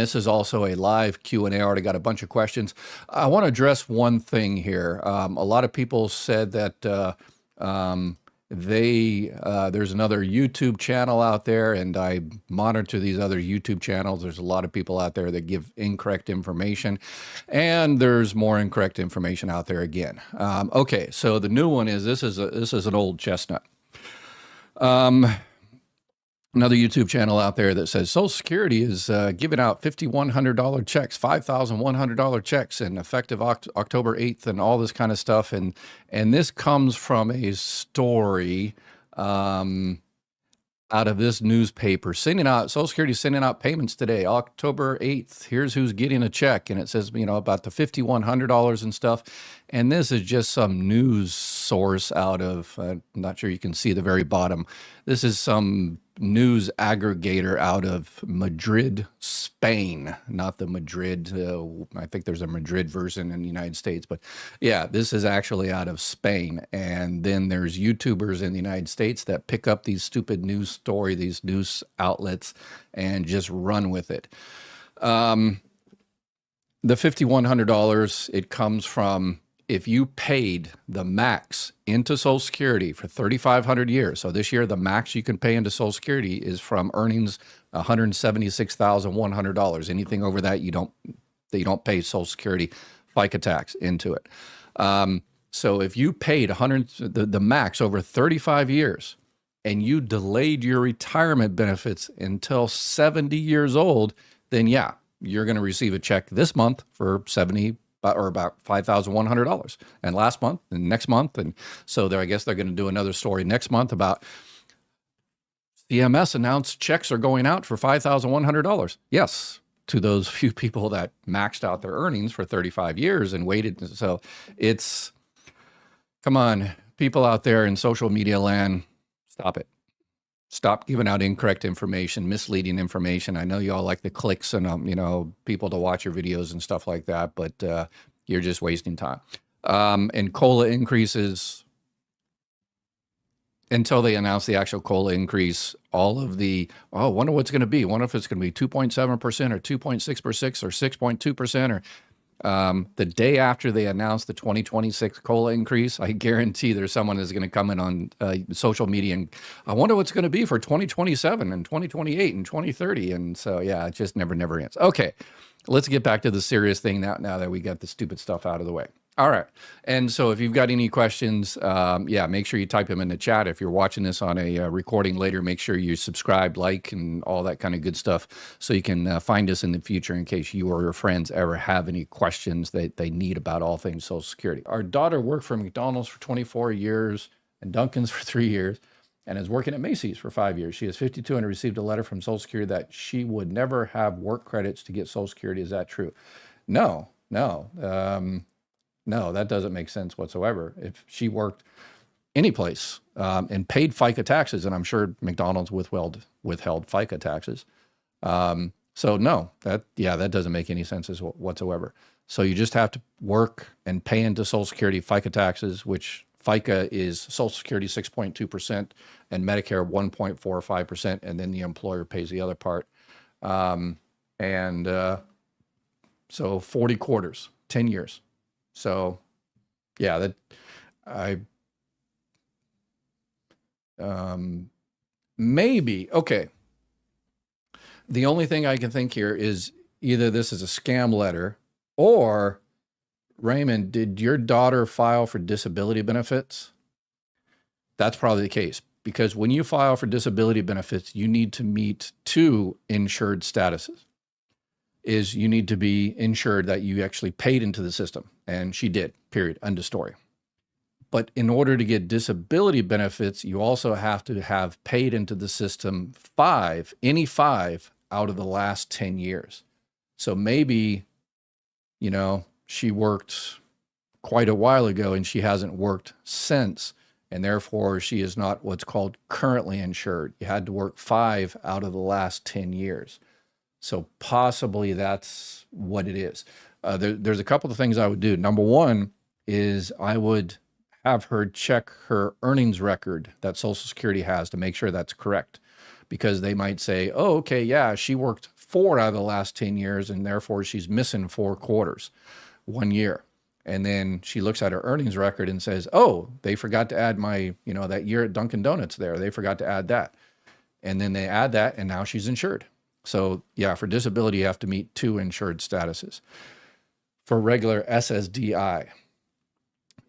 This is also a live Q&A. I already got a bunch of questions. I want to address one thing here. A lot of people said that there's another YouTube channel out there, and I monitor these other YouTube channels. There's a lot of people out there that give incorrect information, and there's more incorrect information out there again. Okay, so the new one is this is an old chestnut. Another YouTube channel out there that says Social Security is giving out $5,100 checks, $5,100 checks, and effective October 8th, and all this kind of stuff. And this comes from a story out of this newspaper Social Security sending out payments today, October 8th. Here's who's getting a check, and it says about the $5,100 and stuff. And this is just some news source out of I'm not sure you can see the very bottom. This is some news aggregator out of Madrid, Spain, not the Madrid. I think there's a Madrid version in the United States, but yeah, this is actually out of Spain. And then there's YouTubers in the United States that pick up these stupid news story, these news outlets, and just run with it. The $5,100, it comes from if you paid the max into Social Security for 3,500 years. So this year, the max you can pay into Social Security is from earnings $176,100. Anything over that, you don't pay Social Security FICA tax into it. So if you paid the max over 35 years, and you delayed your retirement benefits until 70 years old, then yeah, you're going to receive a check this month for about $5,100, and last month and next month. And so I guess they're going to do another story next month about CMS announced checks are going out for $5,100. Yes, to those few people that maxed out their earnings for 35 years and waited. So come on, people out there in social media land, stop it. Stop giving out incorrect information, misleading information. I know you all like the clicks and people to watch your videos and stuff like that, but you're just wasting time. And COLA increases, until they announce the actual COLA increase, all of the, wonder what's going to be. Wonder if it's going to be 2.7% or 2.6% or 6.2% or the day after they announce the 2026 COLA increase, I guarantee there's someone that's going to come in on social media and I wonder what's going to be for 2027 and 2028 and 2030. And so, yeah, it just never ends. Okay, let's get back to the serious thing now that we got the stupid stuff out of the way. All right. And so if you've got any questions, make sure you type them in the chat. If you're watching this on a recording later, make sure you subscribe, like, and all that kind of good stuff so you can find us in the future in case you or your friends ever have any questions that they need about all things Social Security. Our daughter worked for McDonald's for 24 years and Dunkin's for 3 years and is working at Macy's for 5 years. She is 52 and received a letter from Social Security that she would never have work credits to get Social Security. Is that true? No. No, that doesn't make sense whatsoever. If she worked any place and paid FICA taxes, and I'm sure McDonald's withheld FICA taxes. So no, that doesn't make any sense whatsoever. So you just have to work and pay into Social Security FICA taxes, which FICA is Social Security 6.2% and Medicare 1.45%, and then the employer pays the other part. So 40 quarters, 10 years. So, yeah, maybe, okay. The only thing I can think here is either this is a scam letter or, Raymond, did your daughter file for disability benefits? That's probably the case, because when you file for disability benefits, you need to meet two insured statuses. You need to be insured that you actually paid into the system, and she did, period, end of story. But in order to get disability benefits, you also have to have paid into the system any five out of the last 10 years. So maybe, she worked quite a while ago and she hasn't worked since, and therefore she is not what's called currently insured. You had to work 5 out of the last 10 years. So possibly that's what it is. There's a couple of things I would do. Number one is I would have her check her earnings record that Social Security has to make sure that's correct, because they might say, oh, okay, yeah, she worked 4 out of the last 10 years, and therefore she's missing 4 quarters, 1 year. And then she looks at her earnings record and says, oh, they forgot to add my, that year at Dunkin' Donuts there. They forgot to add that. And then they add that, and now she's insured. So yeah, for disability, you have to meet 2 insured statuses. For regular SSDI,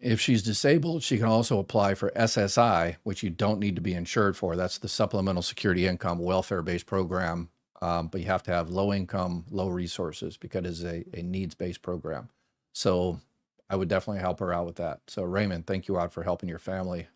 if she's disabled, she can also apply for SSI, which you don't need to be insured for. That's the Supplemental Security Income Welfare-Based Program. But you have to have low income, low resources because it's a needs-based program. So I would definitely help her out with that. So Raymond, thank you out for helping your family.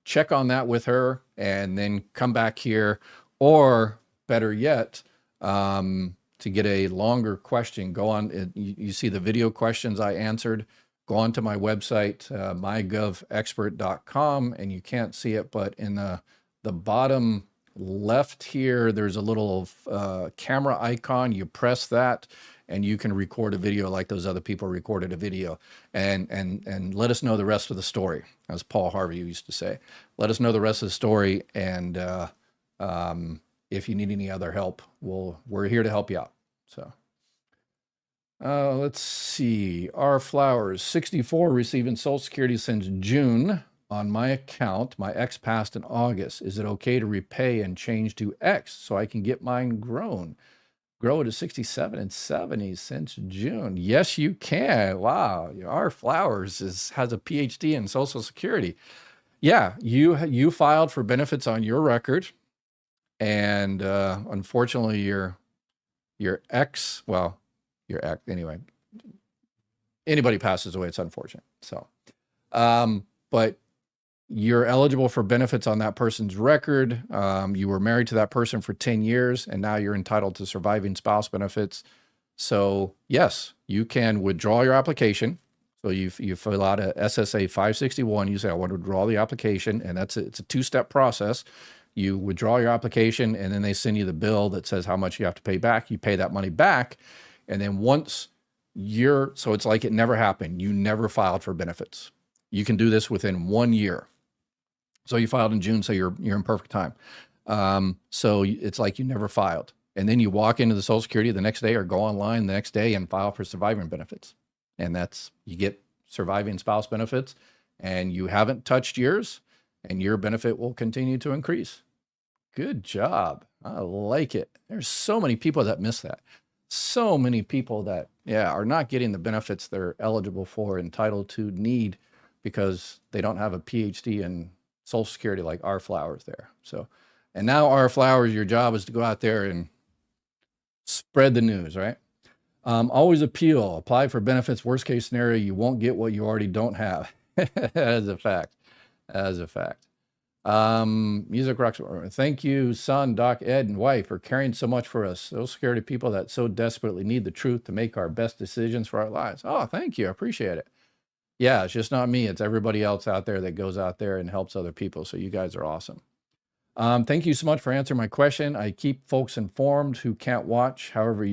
Check on that with her and then come back here, or better yet, to get a longer question, go on, you see the video questions I answered, go on to my website, mygovexpert.com, and you can't see it, but in the bottom left here, there's a little camera icon. You press that and you can record a video like those other people recorded a video, and let us know the rest of the story, as Paul Harvey used to say. Let us know the rest of the story, and if you need any other help, we're here to help you out. So let's see. R Flowers, 64, receiving Social Security since June on my account. My ex passed in August. Is it okay to repay and change to X so I can get mine grow to 67 and 70 since June? Yes, you can. Wow. R Flowers has a PhD in Social Security. Yeah, you filed for benefits on your record, and unfortunately your ex, anyway, anybody passes away, it's unfortunate. So, but you're eligible for benefits on that person's record. You were married to that person for 10 years, and now you're entitled to surviving spouse benefits. So yes, you can withdraw your application. So you fill out a SSA 561. You say, I want to withdraw the application, and it's a 2-step process. You withdraw your application, and then they send you the bill that says how much you have to pay back. You pay that money back, and then so it's like it never happened. You never filed for benefits. You can do this within 1 year. So you filed in June, so you're in perfect time. So it's like you never filed. And then you walk into the Social Security the next day, or go online the next day and file for surviving benefits. And you get surviving spouse benefits, and you haven't touched yours, and your benefit will continue to increase. Good job. I like it. There's so many people that miss that. So many people that, are not getting the benefits they're eligible for, entitled to, need, because they don't have a PhD in Social Security like R Flowers there. So, and now R Flowers, your job is to go out there and spread the news, right? Always appeal, apply for benefits. Worst case scenario, you won't get what you already don't have. As a fact. Music rocks. Thank you, son, Doc, Ed, and wife, for caring so much for us Social Security people that so desperately need the truth to make our best decisions for our lives. Oh, thank you. I appreciate it. Yeah, it's just not me. It's everybody else out there that goes out there and helps other people. So you guys are awesome. Thank you so much for answering my question. I keep folks informed who can't watch. However,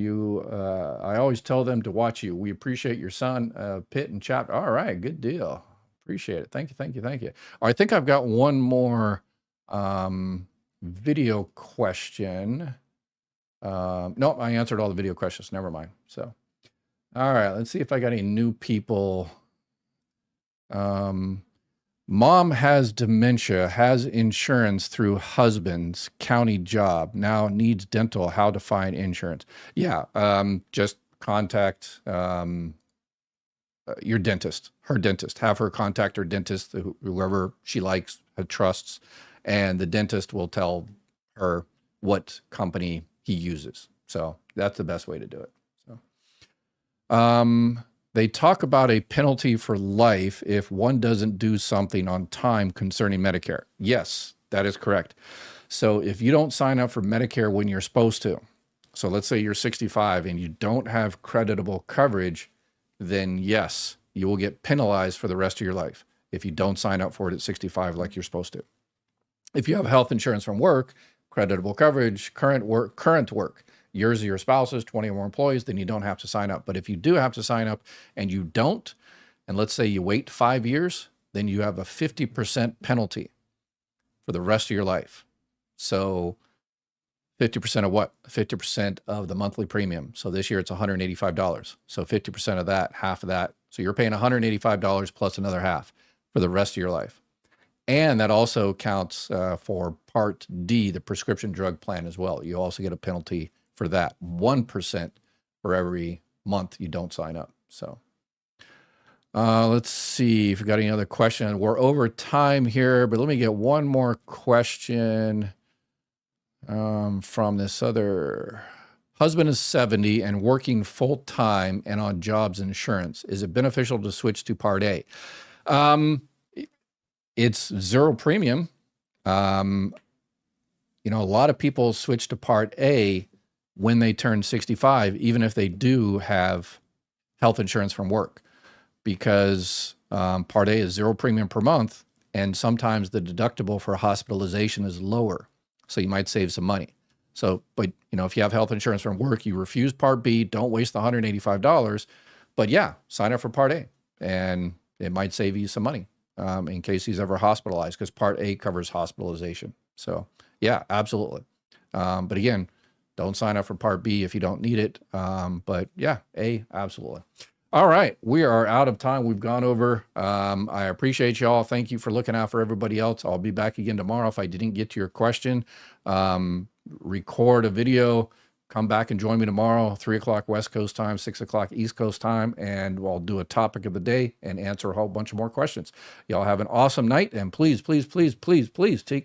I always tell them to watch you. We appreciate your son, Pitt and Chap. All right, good deal. Appreciate it. Thank you. I think I've got one more video question. No, I answered all the video questions. Never mind. So, all right, let's see if I got any new people. Mom has dementia, has insurance through husband's county job, now needs dental. How to find insurance? Yeah, just contact your dentist, her dentist. Have her contact her dentist, whoever she likes, trusts, and the dentist will tell her what company he uses. So that's the best way to do it. So, they talk about a penalty for life if one doesn't do something on time concerning Medicare. Yes, that is correct. So if you don't sign up for Medicare when you're supposed to, so let's say you're 65 and you don't have creditable coverage, then yes, you will get penalized for the rest of your life if you don't sign up for it at 65 like you're supposed to. If you have health insurance from work, creditable coverage, current work, yours or your spouse's, 20 or more employees, then you don't have to sign up. But if you do have to sign up and you don't, and let's say you wait 5 years, then you have a 50% penalty for the rest of your life. So 50% of what? 50% of the monthly premium. So this year it's $185. So 50% of that, half of that. So you're paying $185 plus another half for the rest of your life. And that also counts for Part D, the prescription drug plan as well. You also get a penalty for that, 1% for every month you don't sign up. So let's see if you got any other questions. We're over time here, but let me get one more question from this other. Husband is 70 and working full time and on jobs insurance. Is it beneficial to switch to Part A? It's zero premium. A lot of people switch to Part A when they turn 65, even if they do have health insurance from work, because Part A is zero premium per month, and sometimes the deductible for hospitalization is lower, so you might save some money. So, but if you have health insurance from work, you refuse Part B, don't waste the $185, but yeah, sign up for Part A, and it might save you some money in case he's ever hospitalized, because Part A covers hospitalization. So yeah, absolutely. But again, don't sign up for Part B if you don't need it. But yeah, A, absolutely. All right, we are out of time. We've gone over. I appreciate y'all. Thank you for looking out for everybody else. I'll be back again tomorrow. If I didn't get to your question, record a video, come back and join me tomorrow, 3 o'clock West Coast time, 6 o'clock East Coast time, and I'll do a topic of the day and answer a whole bunch of more questions. Y'all have an awesome night, and please, please, please, please, please take